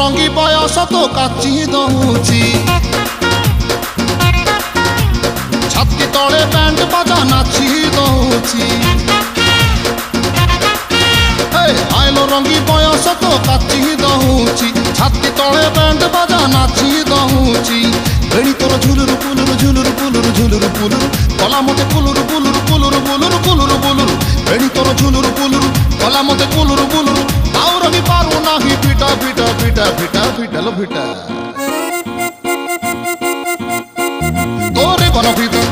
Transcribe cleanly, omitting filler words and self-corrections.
ରଙ୍ଗି ବୟସ ତ କାଚି ଦଉଛି ଛାତି ତଳେ ବ୍ୟାଣ୍ଡ ବାଜା ନାଚି ଦଉଛି ଆଇଲ ରଙ୍ଗି ବୟସ ତ କାଚି ଦଉଛି ଛାତି ତଳେ ବ୍ୟାଣ୍ଡ ବାଜା ନାଚି ଦଉଛି ବେଣୀ ତୋର ଝୁଲୁରୁ ପୁଲୁରୁ ଝୁଲୁରୁ ପୁଲୁରୁ ଝୁଲୁରୁ ପୁଲୁରୁ କଲା ମତେ ପୁଲୁରୁ ପୁଲୁରୁ ପୁଲୁରୁ ପୁଲୁରୁ ପୁଲୁରୁ ପୁଲୁରୁ ବେଣୀ ତୋର ଝୁଲୁରୁ ପୁଲୁରୁ କଲା ମତେ ପୁଲୁରୁ ପୁଲୁରୁ ଆଉ ରହି ପାରୁ ନାହିଁ ଫିଟା ଫିଟା ଫିଟା ଫିଟା ଫିଟାଲ ଫିଟା ତୋରେ ବନ ଫିଟା